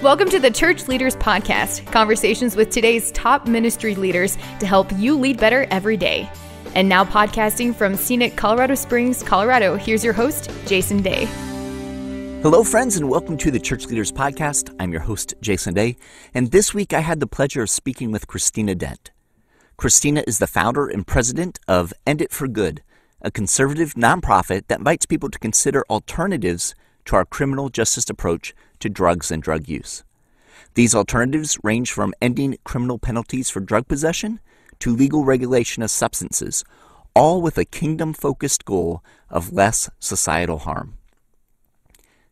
Welcome to the Church Leaders Podcast, conversations with today's top ministry leaders to help you lead better every day. And now podcasting from scenic Colorado Springs, Colorado, here's your host, Jason Day. Hello, friends, and welcome to the Church Leaders Podcast. I'm your host, Jason Day, and this week I had the pleasure of speaking with Christina Dent. Christina is the founder and president of End It for Good, a conservative nonprofit that invites people to consider alternatives to our criminal justice approach to drugs and drug use. These alternatives range from ending criminal penalties for drug possession to legal regulation of substances, all with a kingdom-focused goal of less societal harm.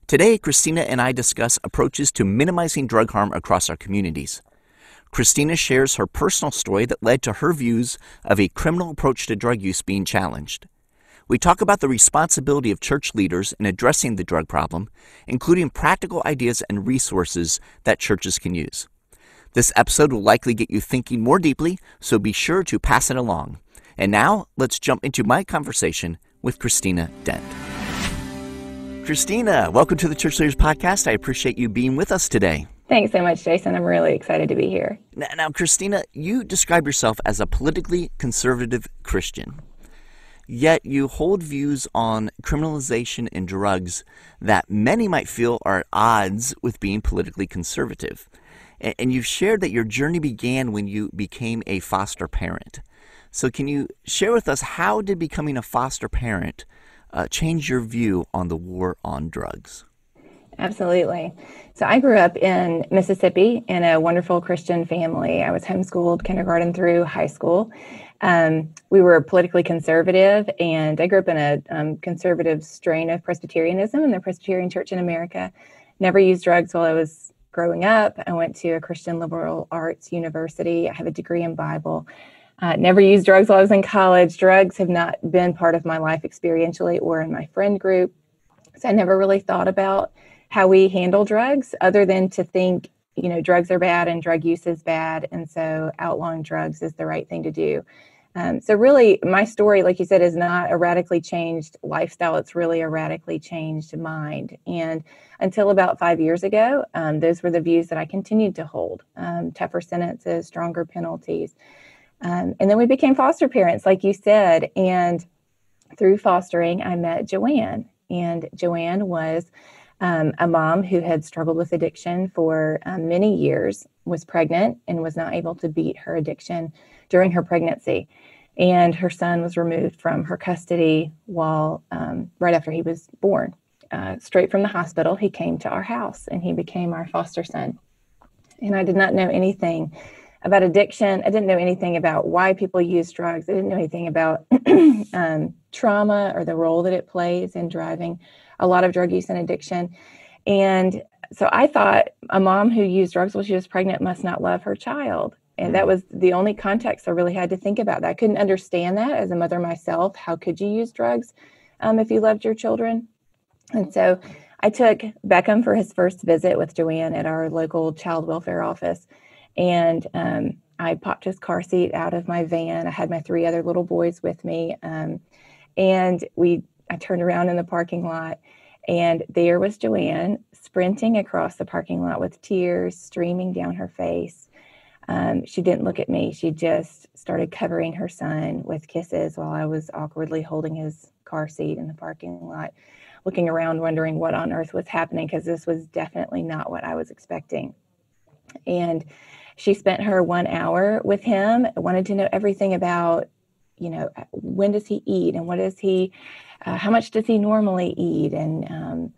Today, Christina and I discuss approaches to minimizing drug harm across our communities. Christina shares her personal story that led to her views of a criminal approach to drug use being challenged. We talk about the responsibility of church leaders in addressing the drug problem, including practical ideas and resources that churches can use. This episode will likely get you thinking more deeply, so be sure to pass it along. And now, let's jump into my conversation with Christina Dent. Christina, welcome to the Church Leaders Podcast. I appreciate you being with us today. Thanks so much, Jason. I'm really excited to be here. Now, Christina, you describe yourself as a politically conservative Christian. Yet you hold views on criminalization and drugs that many might feel are at odds with being politically conservative. And you've shared that your journey began when you became a foster parent. So can you share with us, how did becoming a foster parent change your view on the war on drugs? Absolutely. So I grew up in Mississippi in a wonderful Christian family. I was homeschooled kindergarten through high school. We were politically conservative, and I grew up in a conservative strain of Presbyterianism in the Presbyterian Church in America. Never used drugs while I was growing up. I went to a Christian liberal arts university. I have a degree in Bible. Never used drugs while I was in college. Drugs have not been part of my life experientially or in my friend group. So I never really thought about how we handle drugs other than to think, drugs are bad and drug use is bad. And so outlawing drugs is the right thing to do. So really, my story, like you said, is not a radically changed lifestyle. It's really a radically changed mind. And until about 5 years ago, those were the views that I continued to hold. Tougher sentences, stronger penalties. And then we became foster parents, like you said. And through fostering, I met Joanne. And Joanne was a mom who had struggled with addiction for many years, was pregnant, and was not able to beat her addiction during her pregnancy. And her son was removed from her custody while right after he was born. Straight from the hospital, he came to our house, and he became our foster son. And I did not know anything about addiction. I didn't know anything about why people use drugs. I didn't know anything about trauma or the role that it plays in driving a lot of drug use and addiction. And so I thought a mom who used drugs while she was pregnant must not love her child. And that was the only context I really had to think about. That I couldn't understand that as a mother myself. How could you use drugs if you loved your children? And so I took Beckham for his first visit with Joanne at our local child welfare office. And I popped his car seat out of my van. I had my 3 other little boys with me. And I turned around in the parking lot, and there was Joanne sprinting across the parking lot with tears streaming down her face. She didn't look at me. She just started covering her son with kisses while I was awkwardly holding his car seat in the parking lot, looking around, wondering what on earth was happening, because this was definitely not what I was expecting. And she spent her 1 hour with him, wanted to know everything about, when does he eat, and what is he, how much does he normally eat, and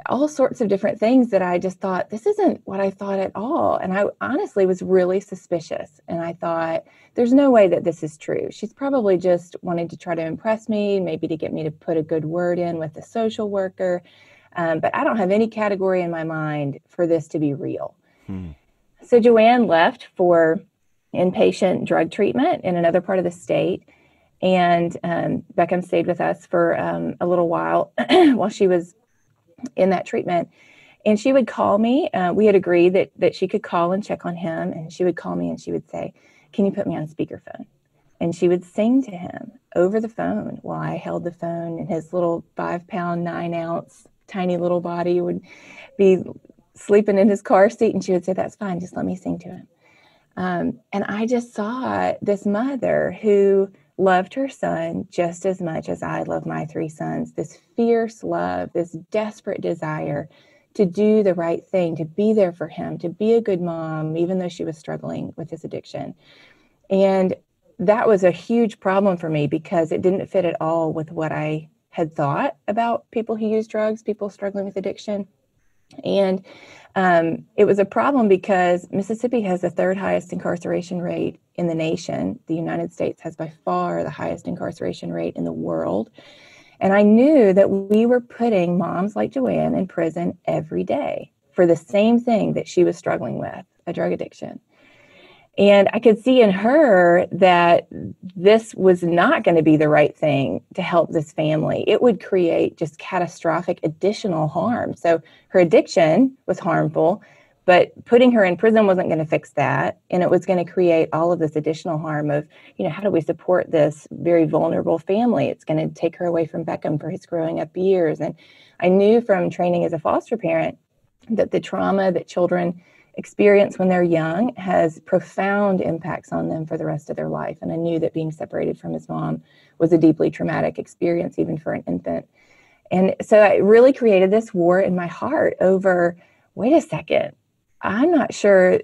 all sorts of different things that I just thought, this isn't what I thought at all. And I honestly was really suspicious. And I thought, there's no way that this is true. She's probably just wanting to try to impress me, maybe to get me to put a good word in with the social worker. But I don't have any category in my mind for this to be real. So Joanne left for inpatient drug treatment in another part of the state. And Beckham stayed with us for a little while while she was in that treatment. And she would call me. We had agreed that she could call and check on him. And she would call me and she would say, "Can you put me on speakerphone?" And she would sing to him over the phone while I held the phone, and his little 5-pound, 9-ounce tiny little body would be sleeping in his car seat, and she would say, "That's fine, just let me sing to him." And I just saw this mother who loved her son just as much as I love my 3 sons, this fierce love, this desperate desire to do the right thing, to be there for him, to be a good mom, even though she was struggling with his addiction. And that was a huge problem for me because it didn't fit at all with what I had thought about people who use drugs, people struggling with addiction. And it was a problem because Mississippi has the 3rd highest incarceration rate in the nation. The United States has by far the highest incarceration rate in the world. And I knew that we were putting moms like Joanne in prison every day for the same thing that she was struggling with, a drug addiction. And I could see in her that this was not going to be the right thing to help this family. It would create just catastrophic additional harm. So her addiction was harmful, but putting her in prison wasn't going to fix that. And it was going to create all of this additional harm of, how do we support this very vulnerable family? It's going to take her away from Beckham for his growing up years. And I knew from training as a foster parent that the trauma that children experience when they're young has profound impacts on them for the rest of their life. And I knew that being separated from his mom was a deeply traumatic experience, even for an infant. And so I really created this war in my heart over, wait a second, I'm not sure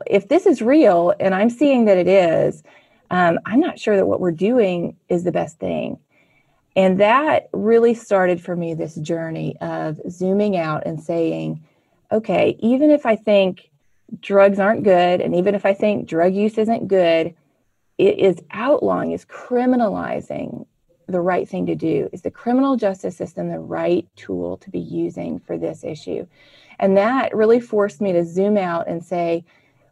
if this is real, and I'm seeing that it is, I'm not sure that what we're doing is the best thing. And that really started for me this journey of zooming out and saying, okay, even if I think drugs aren't good, and even if I think drug use isn't good, it is outlawing, is criminalizing the right thing to do. Is the criminal justice system the right tool to be using for this issue? And that really forced me to zoom out and say,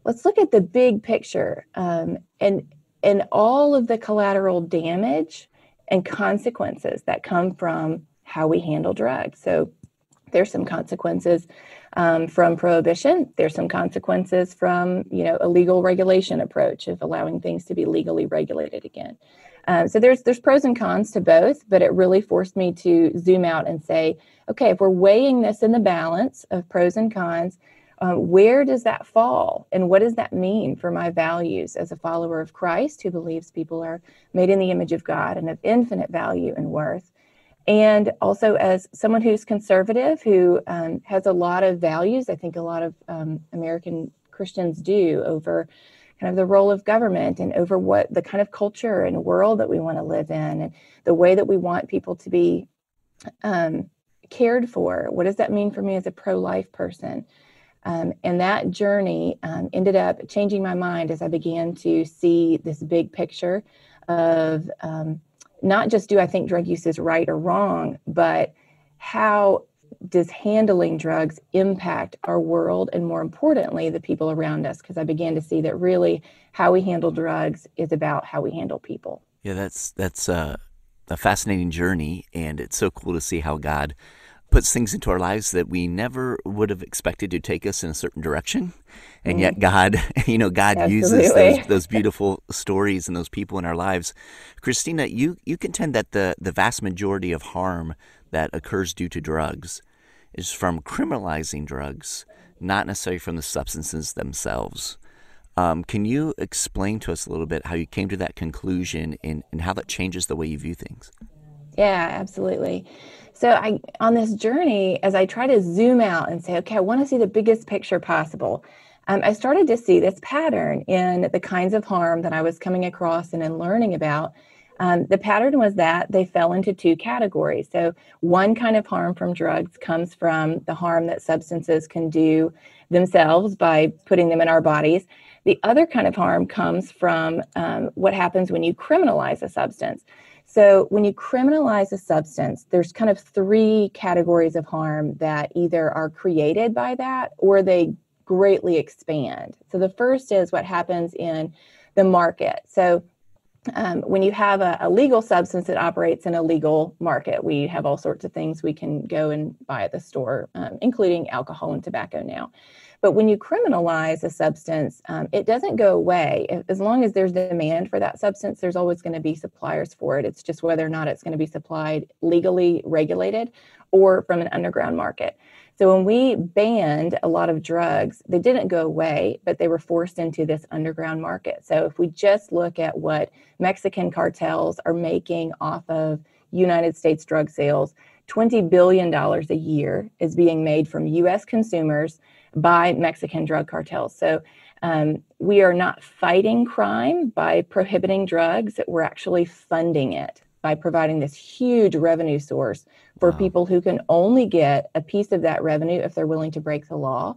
let's look at the big picture and all of the collateral damage and consequences that come from how we handle drugs. So there's some consequences from prohibition. There's some consequences from, a legal regulation approach of allowing things to be legally regulated again. So there's pros and cons to both, but it really forced me to zoom out and say, okay, if we're weighing this in the balance of pros and cons, where does that fall? And what does that mean for my values as a follower of Christ who believes people are made in the image of God and of infinite value and worth? And also as someone who's conservative, who has a lot of values, I think a lot of American Christians do, over kind of the role of government and over what the kind of culture and world that we want to live in and the way that we want people to be cared for. What does that mean for me as a pro-life person? And that journey ended up changing my mind as I began to see this big picture of not just do I think drug use is right or wrong, but how does handling drugs impact our world and, more importantly, the people around us? Because I began to see that really how we handle drugs is about how we handle people. Yeah, that's a fascinating journey, and it's so cool to see how God puts things into our lives that we never would have expected to take us in a certain direction. And yet God, God uses those beautiful stories and those people in our lives. Christina, you contend that the vast majority of harm that occurs due to drugs is from criminalizing drugs, not necessarily from the substances themselves. Can you explain to us a little bit how you came to that conclusion and how that changes the way you view things? Yeah, absolutely. So on this journey, as I try to zoom out and say, okay, I want to see the biggest picture possible, I started to see this pattern in the kinds of harm that I was coming across and in learning about. The pattern was that they fell into 2 categories. So one kind of harm from drugs comes from the harm that substances can do themselves by putting them in our bodies. The other kind of harm comes from what happens when you criminalize a substance. So when you criminalize a substance, there's kind of 3 categories of harm that either are created by that or they greatly expand. So the first is what happens in the market. So when you have a legal substance that operates in a legal market, we have all sorts of things we can go and buy at the store, including alcohol and tobacco now. But when you criminalize a substance, it doesn't go away. As long as there's demand for that substance, there's always going to be suppliers for it. It's just whether or not it's going to be supplied legally regulated or from an underground market. So when we banned a lot of drugs, they didn't go away, but they were forced into this underground market. So if we just look at what Mexican cartels are making off of United States drug sales, $20 billion a year is being made from U.S. consumers by Mexican drug cartels. So we are not fighting crime by prohibiting drugs. We're actually funding it by providing this huge revenue source for people who can only get a piece of that revenue if they're willing to break the law.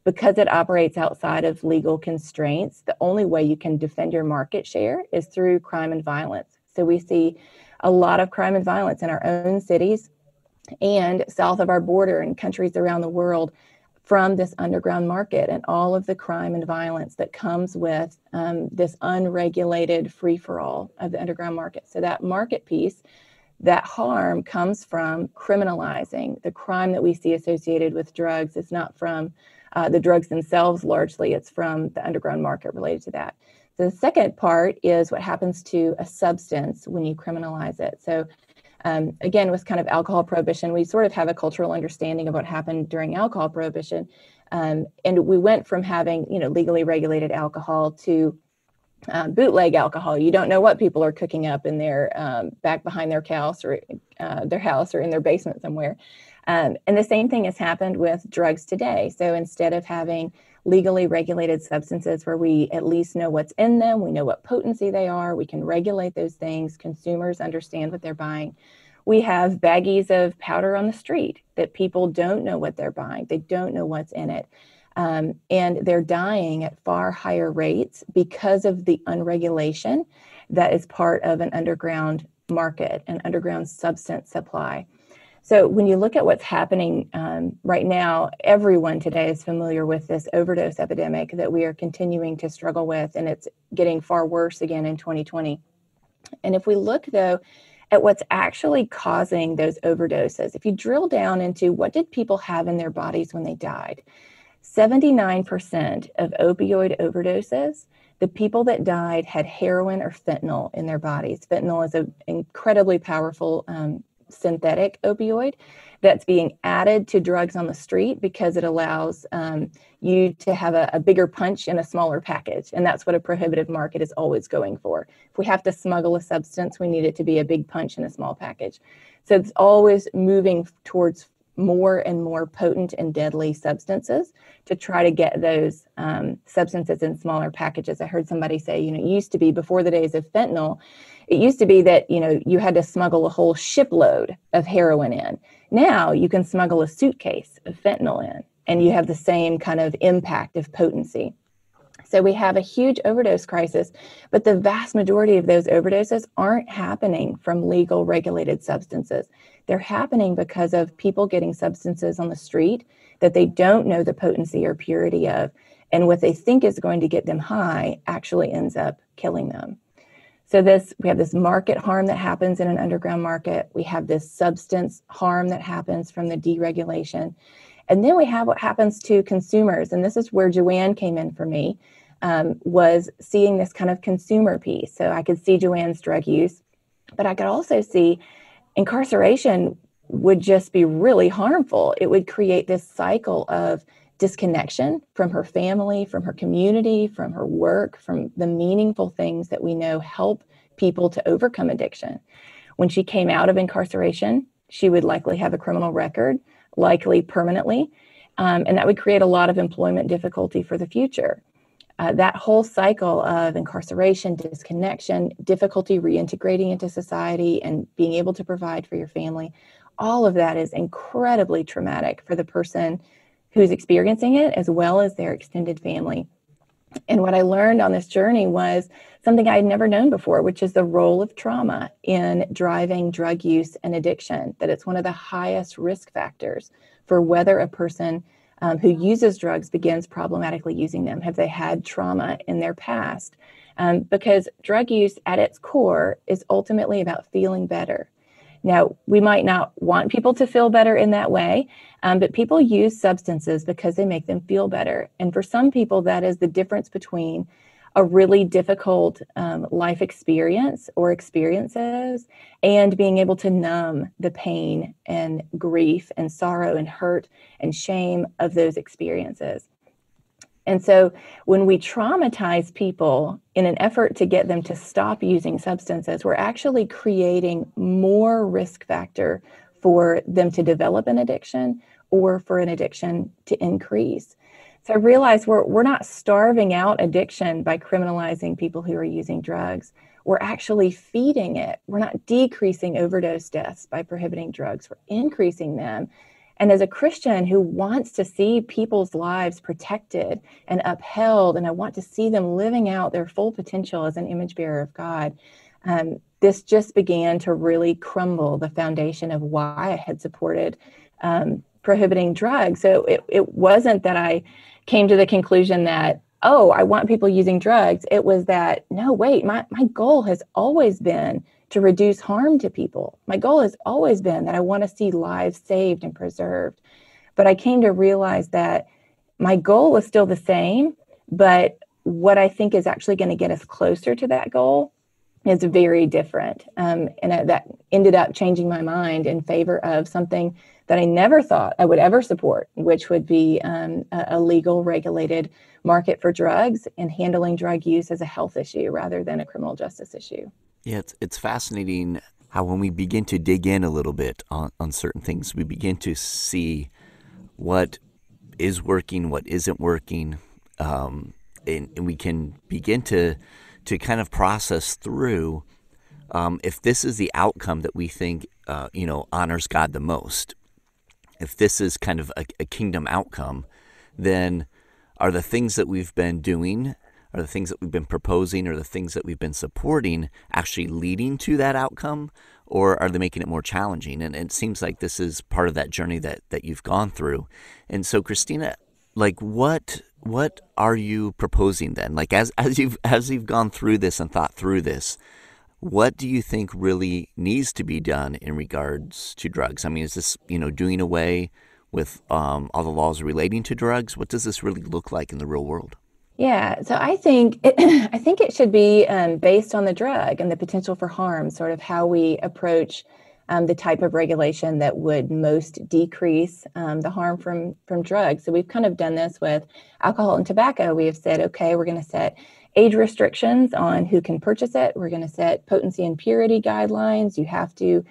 Because it operates outside of legal constraints, the only way you can defend your market share is through crime and violence. So we see a lot of crime and violence in our own cities and south of our border in countries around the world from this underground market and all of the crime and violence that comes with this unregulated free-for-all of the underground market. So that market piece, that harm comes from criminalizing. The crime that we see associated with drugs is not from the drugs themselves largely, it's from the underground market related to that. The second part is what happens to a substance when you criminalize it. So again, with kind of alcohol prohibition, we sort of have a cultural understanding of what happened during alcohol prohibition. And we went from having, legally regulated alcohol to bootleg alcohol. You don't know what people are cooking up in their back behind their house or in their basement somewhere. And the same thing has happened with drugs today. So instead of having legally regulated substances where we at least know what's in them, we know what potency they are, we can regulate those things, consumers understand what they're buying. We have baggies of powder on the street that people don't know what they're buying. They don't know what's in it. And they're dying at far higher rates because of the unregulation that is part of an underground market, an underground substance supply. So when you look at what's happening right now, everyone today is familiar with this overdose epidemic that we are continuing to struggle with, and it's getting far worse again in 2020. And if we look, though, at what's actually causing those overdoses, if you drill down into what did people have in their bodies when they died, 79% of opioid overdoses, the people that died had heroin or fentanyl in their bodies. Fentanyl is an incredibly powerful synthetic opioid that's being added to drugs on the street because it allows you to have a bigger punch in a smaller package. And that's what a prohibitive market is always going for. If we have to smuggle a substance, we need it to be a big punch in a small package. So it's always moving towards more and more potent and deadly substances to try to get those substances in smaller packages. I heard somebody say, it used to be before the days of fentanyl, it used to be that, you had to smuggle a whole shipload of heroin in. Now you can smuggle a suitcase of fentanyl in and you have the same kind of impact of potency. So we have a huge overdose crisis, but the vast majority of those overdoses aren't happening from legal regulated substances. They're happening because of people getting substances on the street that they don't know the potency or purity of, and what they think is going to get them high actually ends up killing them. So we have this market harm that happens in an underground market. We have this substance harm that happens from the deregulation. And then we have what happens to consumers. And this is where Joanne came in for me, was seeing this kind of consumer piece. So I could see Joanne's drug use, but I could also see incarceration would just be really harmful. It would create this cycle of disconnection from her family, from her community, from her work, from the meaningful things that we know help people to overcome addiction. When she came out of incarceration, she would likely have a criminal record, likely permanently, and that would create a lot of employment difficulty for the future. That whole cycle of incarceration, disconnection, difficulty reintegrating into society and being able to provide for your family, all of that is incredibly traumatic for the person who's experiencing it, as well as their extended family. And what I learned on this journey was something I had never known before, which is the role of trauma in driving drug use and addiction, that it's one of the highest risk factors for whether a person who uses drugs begins problematically using them. Have they had trauma in their past? Because drug use at its core is ultimately about feeling better. Now, we might not want people to feel better in that way, but people use substances because they make them feel better. And for some people, that is the difference between a really difficult life experience or experiences, and being able to numb the pain and grief and sorrow and hurt and shame of those experiences. And so when we traumatize people in an effort to get them to stop using substances, we're actually creating more risk factor for them to develop an addiction or for an addiction to increase. So I realized we're not starving out addiction by criminalizing people who are using drugs. We're actually feeding it. We're not decreasing overdose deaths by prohibiting drugs. We're increasing them. And as a Christian who wants to see people's lives protected and upheld, and I want to see them living out their full potential as an image bearer of God, this just began to really crumble the foundation of why I had supported prohibiting drugs. So it wasn't that I came to the conclusion that, oh, I want people using drugs. It was that, no, wait, my goal has always been to reduce harm to people. My goal has always been that I want to see lives saved and preserved. But I came to realize that my goal is still the same, but what I think is actually going to get us closer to that goal is very different. And that ended up changing my mind in favor of something that I never thought I would ever support, which would be a legal, regulated market for drugs and handling drug use as a health issue rather than a criminal justice issue. Yeah, it's fascinating how when we begin to dig in a little bit on certain things, we begin to see what is working, what isn't working, and we can begin to kind of process through if this is the outcome that we think honors God the most. If this is kind of a kingdom outcome, then are the things that we've been doing, are the things that we've been proposing, or the things that we've been supporting actually leading to that outcome, or are they making it more challenging? And it seems like this is part of that journey that you've gone through. And so, Christina, like what are you proposing then? Like as you've gone through this and thought through this, what do you think really needs to be done in regards to drugs? I mean, is this doing away with all the laws relating to drugs? What does this really look like in the real world? Yeah, so I think it should be based on the drug and the potential for harm, sort of how we approach the type of regulation that would most decrease the harm from drugs. So we've kind of done this with alcohol and tobacco. We have said, okay, we're going to set age restrictions on who can purchase it. We're going to set potency and purity guidelines. You have to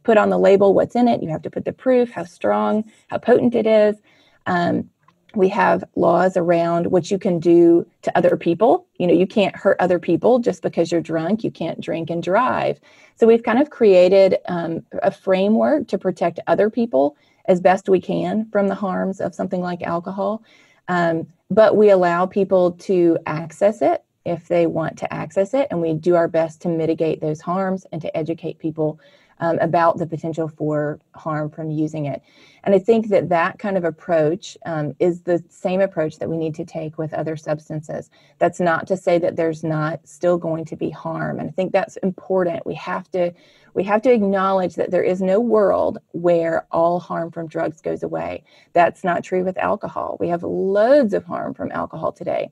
put on the label what's in it. You have to put the proof, how strong, how potent it is. We have laws around what you can do to other people. You can't hurt other people just because you're drunk. You can't drink and drive. So we've kind of created a framework to protect other people as best we can from the harms of something like alcohol. But we allow people to access it if they want to access it. And we do our best to mitigate those harms and to educate people about the potential for harm from using it. And I think that kind of approach is the same approach that we need to take with other substances. That's not to say that there's not still going to be harm. And I think that's important. We have to acknowledge that there is no world where all harm from drugs goes away. That's not true with alcohol. We have loads of harm from alcohol today.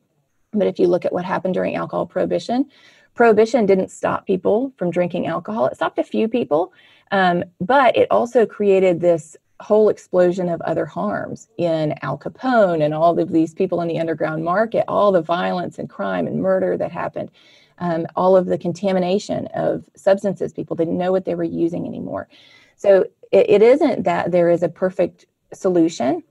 But if you look at what happened during alcohol prohibition didn't stop people from drinking alcohol. It stopped a few people, but it also created this whole explosion of other harms in Al Capone and all of these people in the underground market, all the violence and crime and murder that happened, all of the contamination of substances. People didn't know what they were using anymore. So it isn't that there is a perfect solution.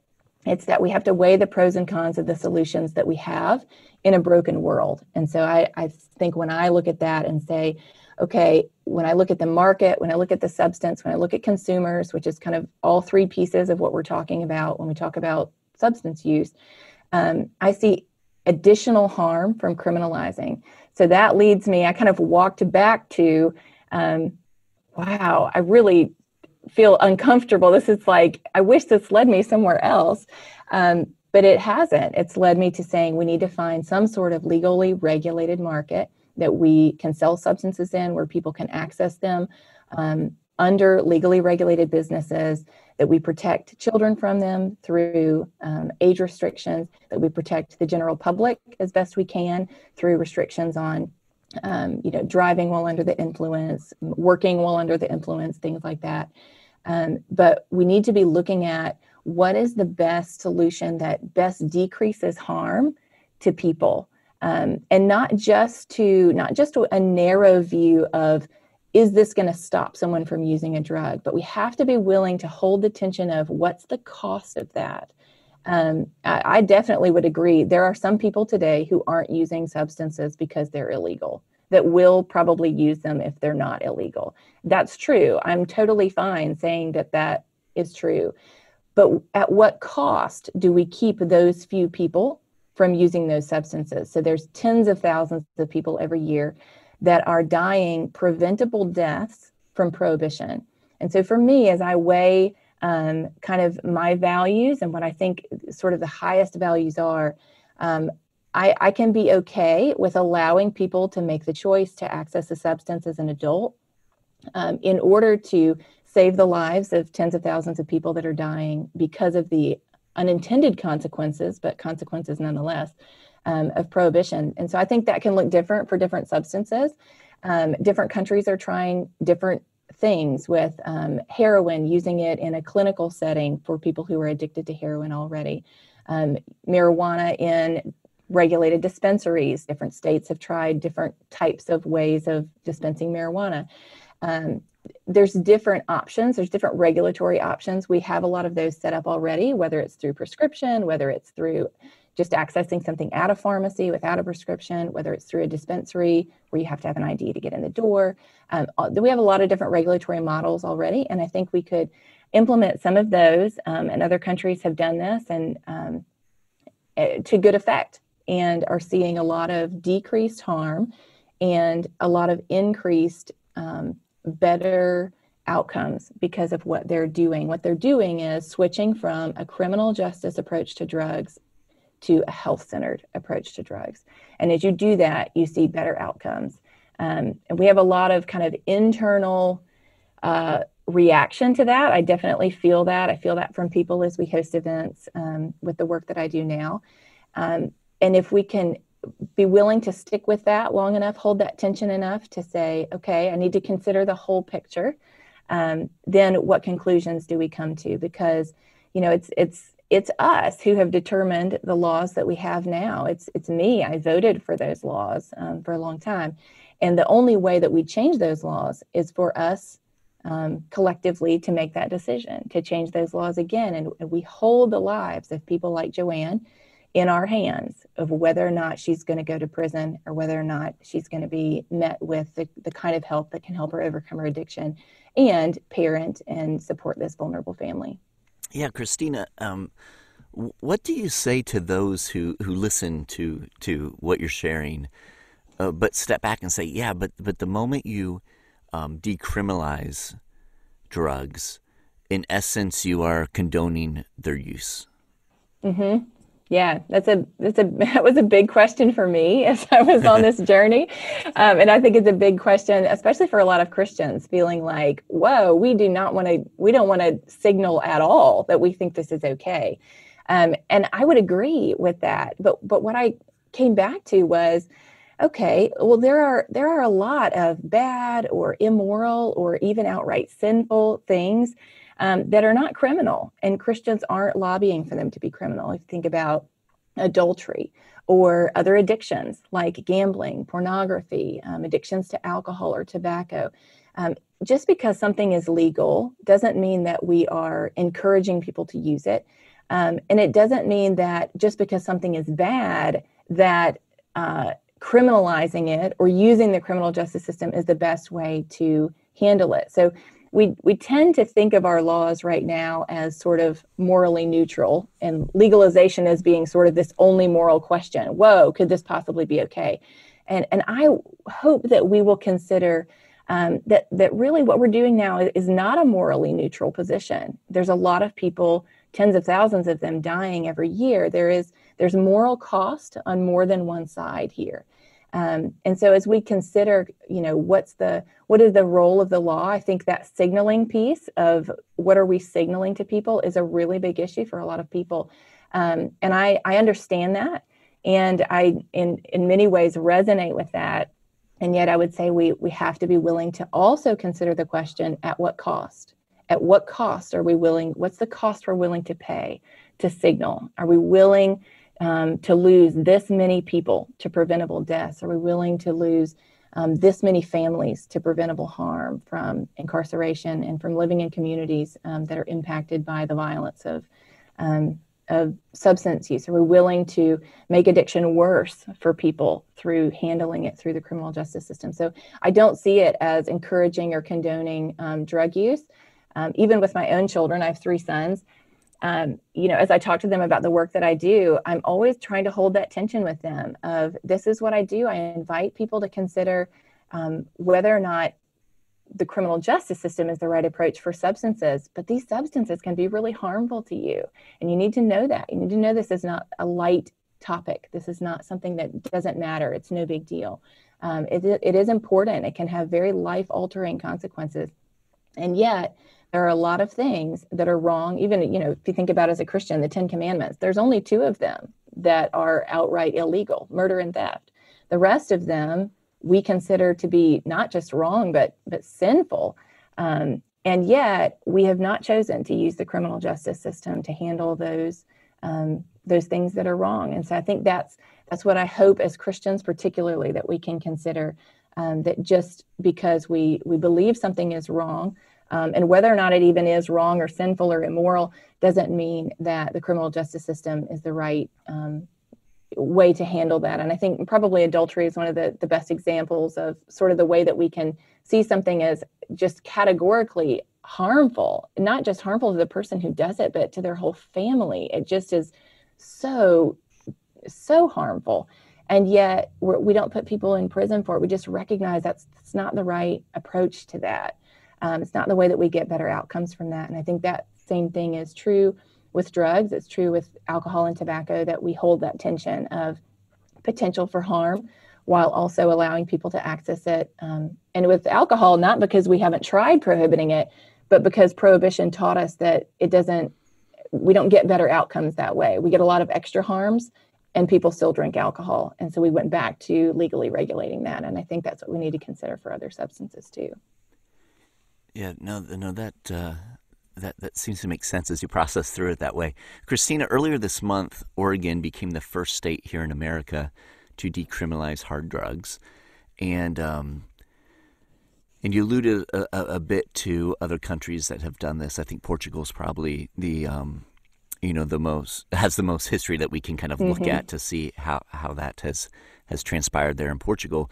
It's that we have to weigh the pros and cons of the solutions that we have in a broken world. And so I think when I look at that and say, okay, when I look at the market, when I look at the substance, when I look at consumers, which is kind of all three pieces of what we're talking about when we talk about substance use, I see additional harm from criminalizing. So that leads me, I kind of walked back to, wow, I really feel uncomfortable. This is like, I wish this led me somewhere else. But it hasn't. It's led me to saying we need to find some sort of legally regulated market that we can sell substances in, where people can access them under legally regulated businesses, that we protect children from them through age restrictions, that we protect the general public as best we can through restrictions on driving while under the influence, working while under the influence, things like that. But we need to be looking at what is the best solution that best decreases harm to people, and not just a narrow view of, is this going to stop someone from using a drug? But we have to be willing to hold the tension of what's the cost of that. I definitely would agree. There are some people today who aren't using substances because they're illegal, that will probably use them if they're not illegal. That's true. I'm totally fine saying that is true. But at what cost do we keep those few people from using those substances? So there's tens of thousands of people every year that are dying preventable deaths from prohibition. And so for me, as I weigh kind of my values and what I think sort of the highest values are, I can be okay with allowing people to make the choice to access a substance as an adult in order to save the lives of tens of thousands of people that are dying because of the unintended consequences, but consequences nonetheless, of prohibition. And so I think that can look different for different substances. Different countries are trying different things with heroin, using it in a clinical setting for people who are addicted to heroin already. Marijuana in regulated dispensaries. Different states have tried different types of ways of dispensing marijuana. There's different options. There's different regulatory options. We have a lot of those set up already, whether it's through prescription, whether it's through just accessing something at a pharmacy without a prescription, whether it's through a dispensary where you have to have an ID to get in the door. We have a lot of different regulatory models already, and I think we could implement some of those, and other countries have done this and to good effect, and are seeing a lot of decreased harm and a lot of increased better outcomes because of what they're doing. What they're doing is switching from a criminal justice approach to drugs to a health-centered approach to drugs. And as you do that, you see better outcomes. And we have a lot of kind of internal reaction to that. I definitely feel that. I feel that from people as we host events with the work that I do now. And if we can be willing to stick with that long enough, hold that tension enough to say, okay, I need to consider the whole picture, then what conclusions do we come to? Because, it's us who have determined the laws that we have now. It's me. I voted for those laws for a long time. And the only way that we change those laws is for us collectively to make that decision, to change those laws again. And we hold the lives of people like Joanne in our hands of whether or not she's going to go to prison or whether or not she's going to be met with the kind of help that can help her overcome her addiction and parent and support this vulnerable family. Yeah, Christina, what do you say to those who listen to what you're sharing, but step back and say, yeah, but the moment you decriminalize drugs, in essence, you are condoning their use? Mm-hmm. Yeah, that was a big question for me as I was on this journey. And I think it's a big question, especially for a lot of Christians, feeling like, whoa, we don't want to signal at all that we think this is okay. And I would agree with that. But what I came back to was, okay, well, there are a lot of bad or immoral or even outright sinful things that are not criminal, and Christians aren't lobbying for them to be criminal. If you think about adultery or other addictions like gambling, pornography, addictions to alcohol or tobacco, just because something is legal doesn't mean that we are encouraging people to use it. And it doesn't mean that just because something is bad, that criminalizing it or using the criminal justice system is the best way to handle it. So we tend to think of our laws right now as sort of morally neutral, and legalization as being sort of this only moral question. Whoa, could this possibly be okay? And I hope that we will consider that really what we're doing now is not a morally neutral position. There's a lot of people, tens of thousands of them dying every year. There's moral cost on more than one side here. And so as we consider, what is the role of the law, I think that signaling piece of what are we signaling to people is a really big issue for a lot of people. And I understand that. And I, in many ways, resonate with that. And yet I would say we have to be willing to also consider the question, at what cost? At what cost are we willing? What's the cost we're willing to pay to signal? Are we willing to lose this many people to preventable deaths? Are we willing to lose this many families to preventable harm from incarceration and from living in communities that are impacted by the violence of substance use? Are we willing to make addiction worse for people through handling it through the criminal justice system? So I don't see it as encouraging or condoning drug use. Even with my own children, I have 3 sons. As I talk to them about the work that I do, I'm always trying to hold that tension with them of, this is what I do. I invite people to consider whether or not the criminal justice system is the right approach for substances, but these substances can be really harmful to you. And you need to know that. You need to know this is not a light topic. This is not something that doesn't matter. It's no big deal. It is important. It can have very life-altering consequences. And yet, there are a lot of things that are wrong. Even, if you think about as a Christian, the 10 Commandments, there's only 2 of them that are outright illegal, murder and theft. The rest of them we consider to be not just wrong, but sinful. And yet we have not chosen to use the criminal justice system to handle those things that are wrong. And so I think that's what I hope as Christians, particularly, that we can consider, that just because we believe something is wrong, and whether or not it even is wrong or sinful or immoral, doesn't mean that the criminal justice system is the right way to handle that. And I think probably adultery is one of the best examples of sort of the way that we can see something as just categorically harmful, not just harmful to the person who does it, but to their whole family. It just is so harmful. And yet we don't put people in prison for it. We just recognize that's not the right approach to that. It's not the way that we get better outcomes from that. And I think that same thing is true with drugs. It's true with alcohol and tobacco, that we hold that tension of potential for harm while also allowing people to access it. And with alcohol, not because we haven't tried prohibiting it, but because prohibition taught us that we don't get better outcomes that way. We get a lot of extra harms and people still drink alcohol. And so we went back to legally regulating that. And I think that's what we need to consider for other substances too. Yeah, that seems to make sense as you process through it that way. Christina, earlier this month, Oregon became the first state here in America to decriminalize hard drugs. And you alluded a bit to other countries that have done this. I think Portugal is probably has the most history that we can kind of look at to see how that has transpired there in Portugal.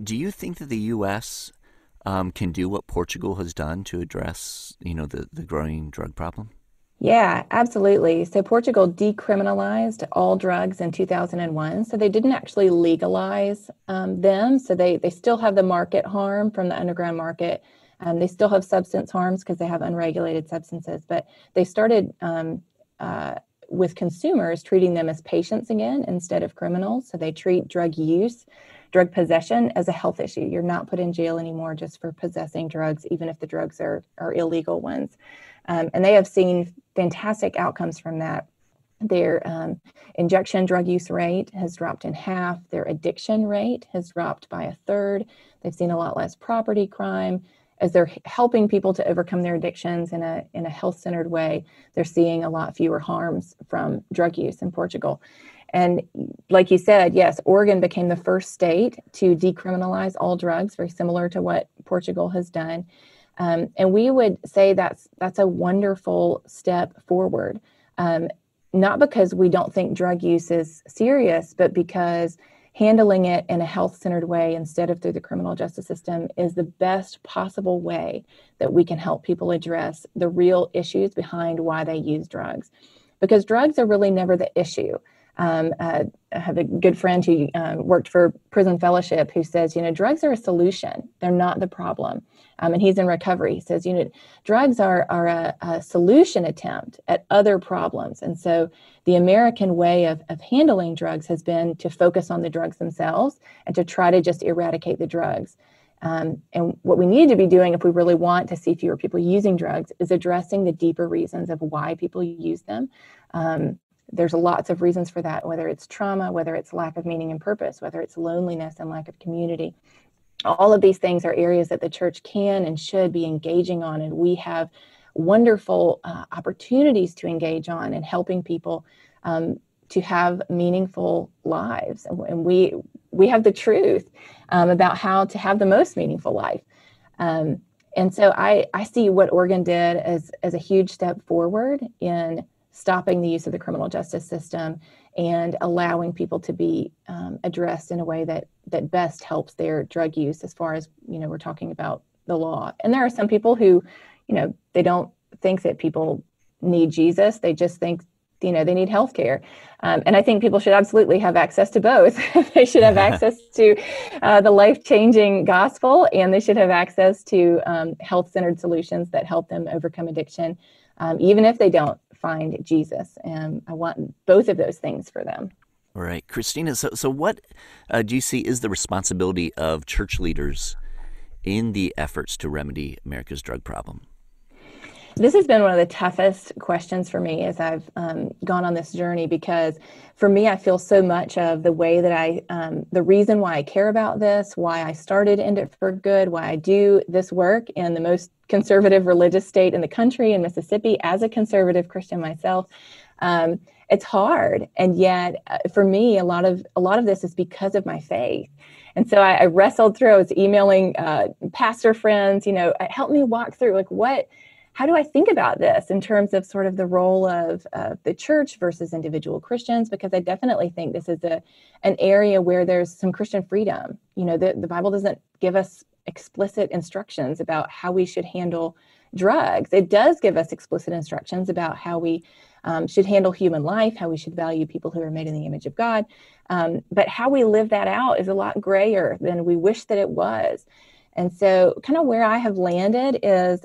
Do you think that the U.S. Can do what Portugal has done to address, the growing drug problem? Yeah, absolutely. So Portugal decriminalized all drugs in 2001. So they didn't actually legalize them. So they still have the market harm from the underground market. They still have substance harms because they have unregulated substances. But they started with consumers treating them as patients again instead of criminals. So they treat drug possession as a health issue. You're not put in jail anymore just for possessing drugs, even if the drugs are illegal ones. And they have seen fantastic outcomes from that. Their injection drug use rate has dropped in half. Their addiction rate has dropped by 1/3. They've seen a lot less property crime. As they're helping people to overcome their addictions in a health-centered way, they're seeing a lot fewer harms from drug use in Portugal. And like you said, yes, Oregon became the first state to decriminalize all drugs, very similar to what Portugal has done. And we would say that's a wonderful step forward, not because we don't think drug use is serious, but because handling it in a health-centered way instead of through the criminal justice system is the best possible way that we can help people address the real issues behind why they use drugs. Because drugs are really never the issue. I have a good friend who worked for Prison Fellowship who says, drugs are a solution. They're not the problem. And he's in recovery. He says, drugs are a solution attempt at other problems. And so the American way of handling drugs has been to focus on the drugs themselves and to try to just eradicate the drugs. And what we need to be doing if we really want to see fewer people using drugs is addressing the deeper reasons of why people use them. There's lots of reasons for that, whether it's trauma, whether it's lack of meaning and purpose, whether it's loneliness and lack of community. All of these things are areas that the church can and should be engaging on, and we have wonderful opportunities to engage on and helping people to have meaningful lives. And we have the truth about how to have the most meaningful life. And so I see what Oregon did as a huge step forward in stopping the use of the criminal justice system and allowing people to be addressed in a way that best helps their drug use as far as, we're talking about the law. And there are some people who, they don't think that people need Jesus. They just think, they need health care. And I think people should absolutely have access to both. They should have access to the life-changing gospel, and they should have access to health-centered solutions that help them overcome addiction, even if they don't find Jesus. And I want both of those things for them. All right. Christina, so what do you see is the responsibility of church leaders in the efforts to remedy America's drug problem? This has been one of the toughest questions for me as I've gone on this journey, because for me, I feel so much of the way that the reason why I care about this, why I started End It for Good, why I do this work in the most conservative religious state in the country, in Mississippi, as a conservative Christian myself. It's hard. And yet for me, a lot of this is because of my faith. And so I wrestled through, I was emailing pastor friends, help me walk through how do I think about this in terms of sort of the role of the church versus individual Christians? Because I definitely think this is an area where there's some Christian freedom. The Bible doesn't give us explicit instructions about how we should handle drugs. It does give us explicit instructions about how we should handle human life, how we should value people who are made in the image of God. But how we live that out is a lot grayer than we wish that it was. And so kind of where I have landed is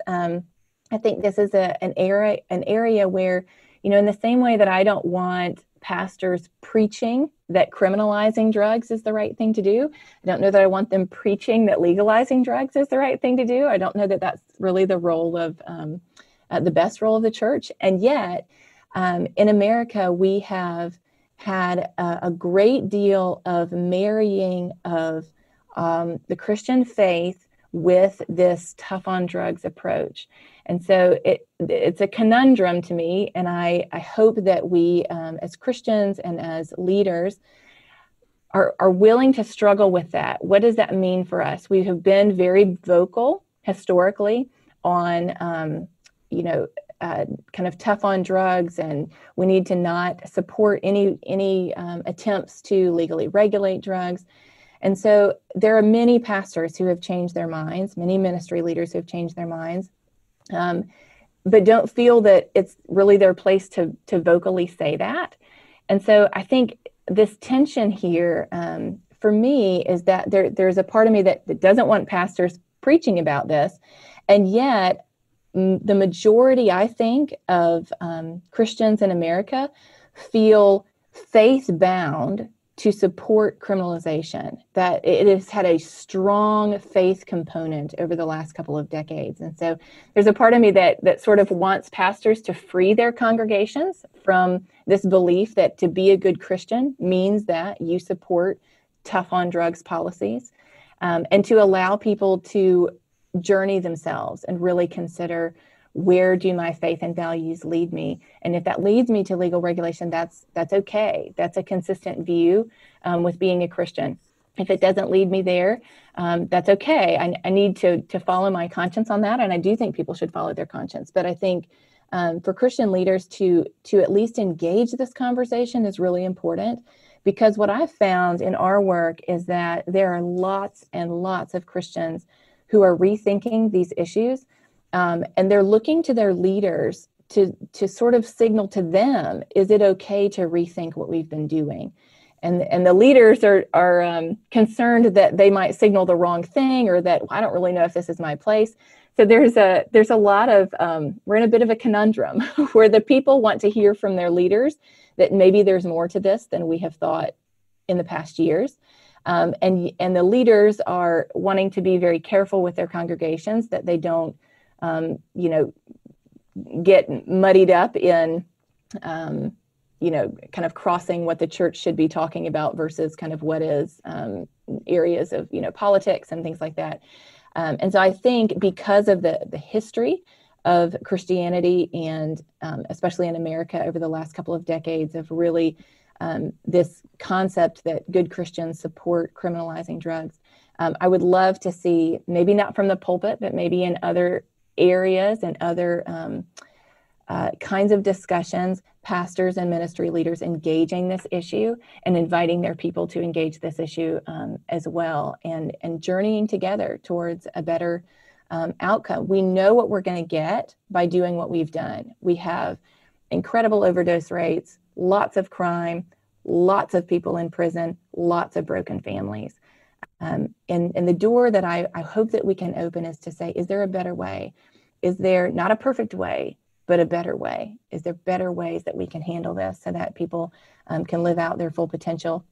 I think this is an area where, in the same way that I don't want pastors preaching that criminalizing drugs is the right thing to do, I don't know that I want them preaching that legalizing drugs is the right thing to do. I don't know that that's really the role of the best role of the church. And yet, in America, we have had a great deal of marrying of the Christian faith with this tough on drugs approach. And so it's a conundrum to me. And I hope that we, as Christians and as leaders, are willing to struggle with that. What does that mean for us? We have been very vocal historically on, kind of tough on drugs, and we need to not support any attempts to legally regulate drugs. And so there are many pastors who have changed their minds, many ministry leaders who have changed their minds, but don't feel that it's really their place to vocally say that. And so I think this tension here for me is that there's a part of me that doesn't want pastors preaching about this. And yet the majority, I think, of Christians in America feel faith-bound to support criminalization, that it has had a strong faith component over the last couple of decades. And so there's a part of me that sort of wants pastors to free their congregations from this belief that to be a good Christian means that you support tough on drugs policies, and to allow people to journey themselves and really consider, where do my faith and values lead me? And if that leads me to legal regulation, that's okay. That's a consistent view with being a Christian. If it doesn't lead me there, that's okay. I need to follow my conscience on that. And I do think people should follow their conscience. But I think for Christian leaders to at least engage this conversation is really important, because what I've found in our work is that there are lots and lots of Christians who are rethinking these issues. And they're looking to their leaders to sort of signal to them, is it okay to rethink what we've been doing? And the leaders are concerned that they might signal the wrong thing, or that, well, I don't really know if this is my place. So there's a lot of, we're in a bit of a conundrum where the people want to hear from their leaders that maybe there's more to this than we have thought in the past years. And the leaders are wanting to be very careful with their congregations that they don't, get muddied up in, kind of crossing what the church should be talking about versus kind of what is areas of, politics and things like that. And so I think because of the history of Christianity and especially in America over the last couple of decades of really this concept that good Christians support criminalizing drugs, I would love to see, maybe not from the pulpit, but maybe in other areas and other kinds of discussions, pastors and ministry leaders engaging this issue and inviting their people to engage this issue as well, and journeying together towards a better outcome. We know what we're going to get by doing what we've done. We have incredible overdose rates, lots of crime, lots of people in prison, lots of broken families. And the door that I hope that we can open is to say, is there a better way? Is there not a perfect way, but a better way? Is there better ways that we can handle this so that people can live out their full potential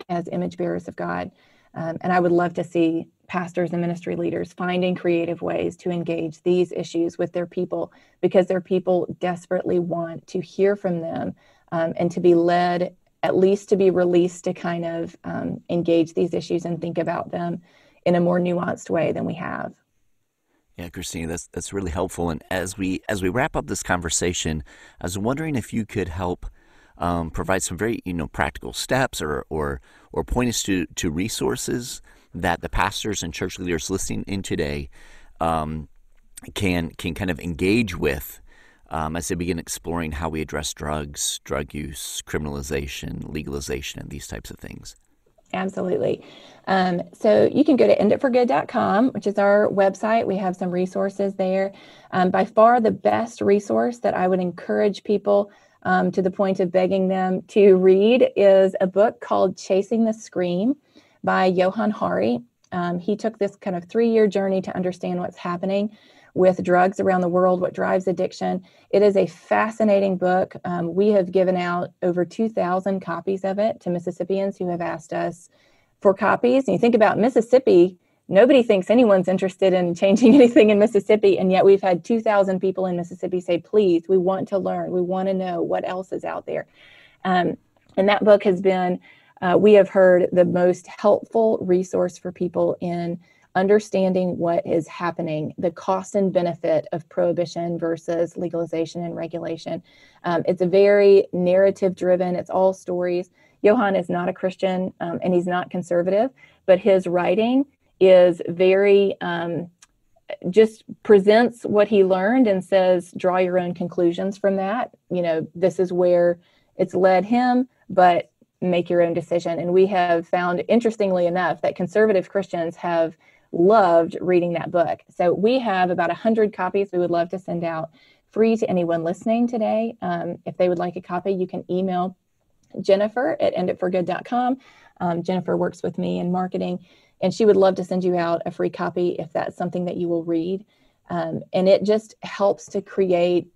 as image bearers of God? And I would love to see pastors and ministry leaders finding creative ways to engage these issues with their people, because their people desperately want to hear from them and to be led, at least to be released to kind of engage these issues and think about them in a more nuanced way than we have. Yeah, Christina, that's really helpful. And as we wrap up this conversation, I was wondering if you could help provide some very practical steps or point us to resources that the pastors and church leaders listening in today can kind of engage with as they begin exploring how we address drugs, drug use, criminalization, legalization, and these types of things. Absolutely. So you can go to enditforgood.com, which is our website. We have some resources there. By far the best resource that I would encourage people to the point of begging them to read is a book called Chasing the Scream by Johann Hari. He took this kind of 3-year journey to understand what's happening with drugs around the world, what drives addiction. It is a fascinating book. We have given out over 2,000 copies of it to Mississippians who have asked us for copies. And you think about Mississippi, nobody thinks anyone's interested in changing anything in Mississippi, and yet we've had 2,000 people in Mississippi say, please, we want to learn, we want to know what else is out there. And that book has been, we have heard, the most helpful resource for people in understanding what is happening, the cost and benefit of prohibition versus legalization and regulation. It's a very narrative driven, it's all stories. Johann is not a Christian and he's not conservative, but his writing is very, just presents what he learned and says, draw your own conclusions from that. This is where it's led him, but make your own decision. And we have found, interestingly enough, that conservative Christians have loved reading that book. So we have about 100 copies we would love to send out free to anyone listening today. If they would like a copy, you can email Jennifer at enditforgood.com. Jennifer works with me in marketing, and she would love to send you out a free copy if that's something that you will read. And it just helps to create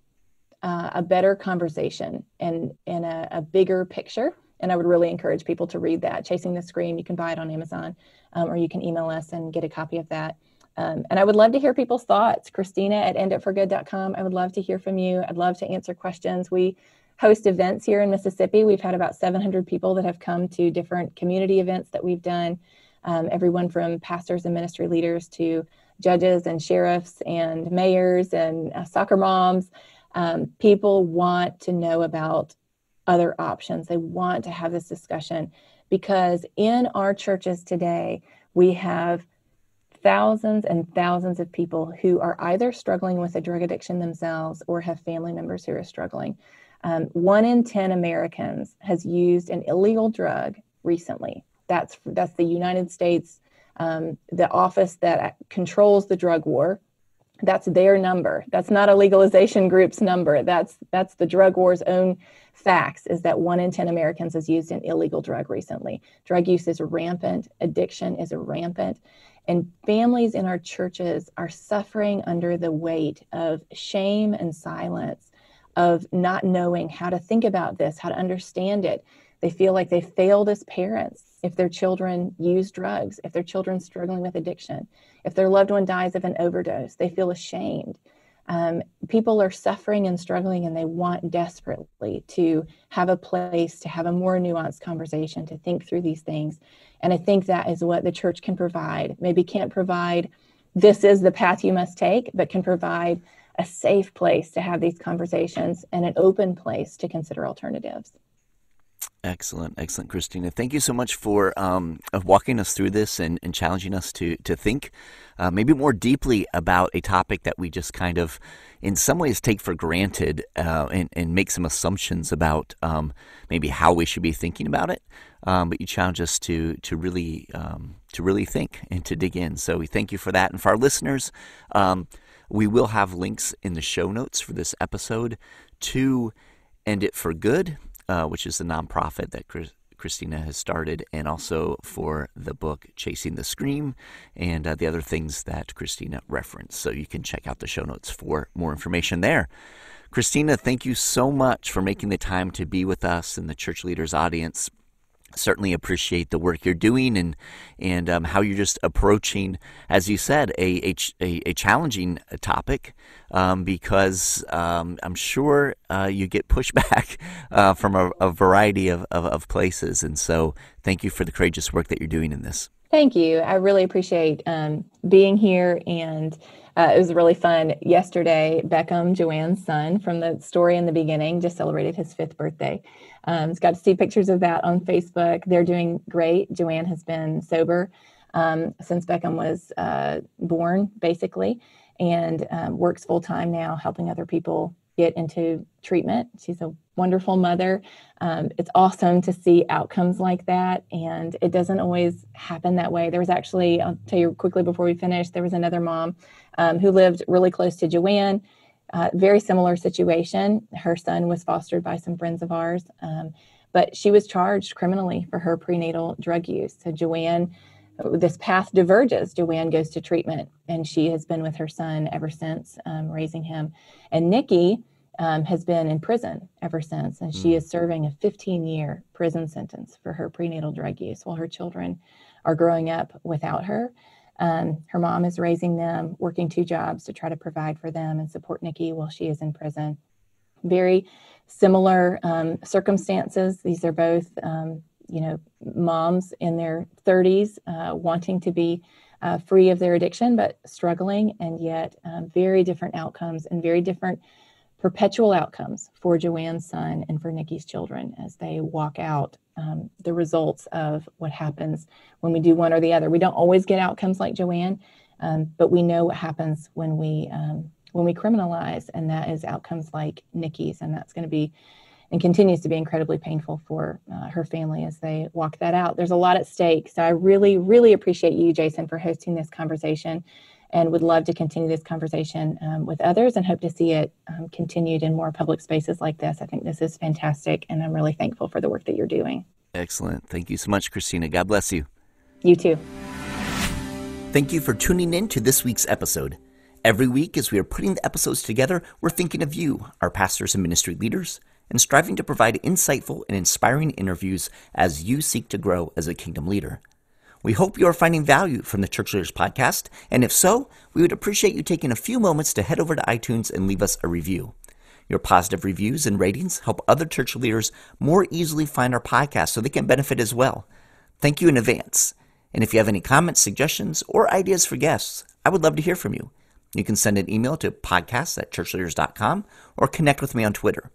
a better conversation and a bigger picture. And I would really encourage people to read that. Chasing the Scream, you can buy it on Amazon, or you can email us and get a copy of that. And I would love to hear people's thoughts. Christina at enditforgood.com. I would love to hear from you. I'd love to answer questions. We host events here in Mississippi. We've had about 700 people that have come to different community events that we've done. Everyone from pastors and ministry leaders to judges and sheriffs and mayors and soccer moms. People want to know about other options. They want to have this discussion because in our churches today, we have thousands and thousands of people who are either struggling with a drug addiction themselves or have family members who are struggling. 1 in 10 Americans has used an illegal drug recently. That's the United States, the office that controls the drug war, That's their number. That's not a legalization group's number. That's the drug war's own facts, is that 1 in 10 Americans has used an illegal drug recently. Drug use is rampant. Addiction is rampant. And families in our churches are suffering under the weight of shame and silence, of not knowing how to think about this, how to understand it. They feel like they failed as parents if their children use drugs, if their children's struggling with addiction, if their loved one dies of an overdose. They feel ashamed. People are suffering and struggling, and they want desperately to have a place to have a more nuanced conversation, to think through these things. And I think that is what the church can provide. Maybe can't provide, this is the path you must take, but can provide a safe place to have these conversations and an open place to consider alternatives. Excellent, Christina. Thank you so much for walking us through this and challenging us to think maybe more deeply about a topic that we just kind of, in some ways, take for granted and make some assumptions about maybe how we should be thinking about it. But you challenge us to really think and to dig in. So we thank you for that. And for our listeners, we will have links in the show notes for this episode to End It for Good, which is the nonprofit that Christina has started, and also for the book Chasing the Scream and the other things that Christina referenced. So you can check out the show notes for more information there. Christina, thank you so much for making the time to be with us and the Church Leaders audience. Certainly appreciate the work you're doing and how you're just approaching, as you said, a challenging topic because I'm sure you get pushback from a variety of places. And so thank you for the courageous work that you're doing in this. Thank you. I really appreciate being here, and it was really fun. Yesterday, Beckham, Joanne's son from the story in the beginning, just celebrated his 5th birthday. Got to see pictures of that on Facebook. They're doing great. Joanne has been sober since Beckham was born, basically, and works full-time now, helping other people get into treatment. She's a wonderful mother. It's awesome to see outcomes like that, and it doesn't always happen that way. There was actually, I'll tell you quickly before we finish, there was another mom who lived really close to Joanne. Very similar situation. Her son was fostered by some friends of ours, but she was charged criminally for her prenatal drug use. So Joanne, this path diverges. Joanne goes to treatment, and she has been with her son ever since, raising him. And Nikki has been in prison ever since, and she is serving a 15-year prison sentence for her prenatal drug use while her children are growing up without her. Her mom is raising them, working 2 jobs to try to provide for them and support Nikki while she is in prison. Very similar circumstances. These are both, moms in their 30s wanting to be free of their addiction, but struggling, and yet very different outcomes and very different perpetual outcomes for Joanne's son and for Nikki's children as they walk out the results of what happens when we do one or the other. We don't always get outcomes like Joanne, but we know what happens when we criminalize, and that is outcomes like Nikki's, and that's going to be and continues to be incredibly painful for her family as they walk that out. There's a lot at stake, so I really, really appreciate you, Jason, for hosting this conversation, and would love to continue this conversation with others, and hope to see it continued in more public spaces like this. I think this is fantastic, and I'm really thankful for the work that you're doing. Excellent. Thank you so much, Christina. God bless you. You too. Thank you for tuning in to this week's episode. Every week, as we are putting the episodes together, we're thinking of you, our pastors and ministry leaders, and striving to provide insightful and inspiring interviews as you seek to grow as a kingdom leader. We hope you are finding value from the Church Leaders podcast, and if so, we would appreciate you taking a few moments to head over to iTunes and leave us a review. Your positive reviews and ratings help other church leaders more easily find our podcast so they can benefit as well. Thank you in advance. And if you have any comments, suggestions, or ideas for guests, I would love to hear from you. You can send an email to podcasts@ChurchLeaders.com or connect with me on Twitter.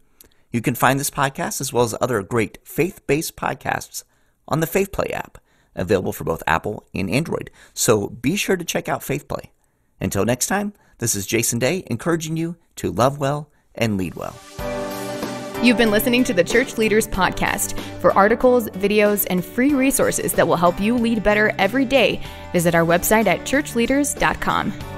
You can find this podcast as well as other great faith-based podcasts on the FaithPlay app, available for both Apple and Android. So be sure to check out FaithPlay. Until next time, this is Jason Day encouraging you to love well and lead well. You've been listening to the Church Leaders Podcast. For articles, videos, and free resources that will help you lead better every day, visit our website at ChurchLeaders.com.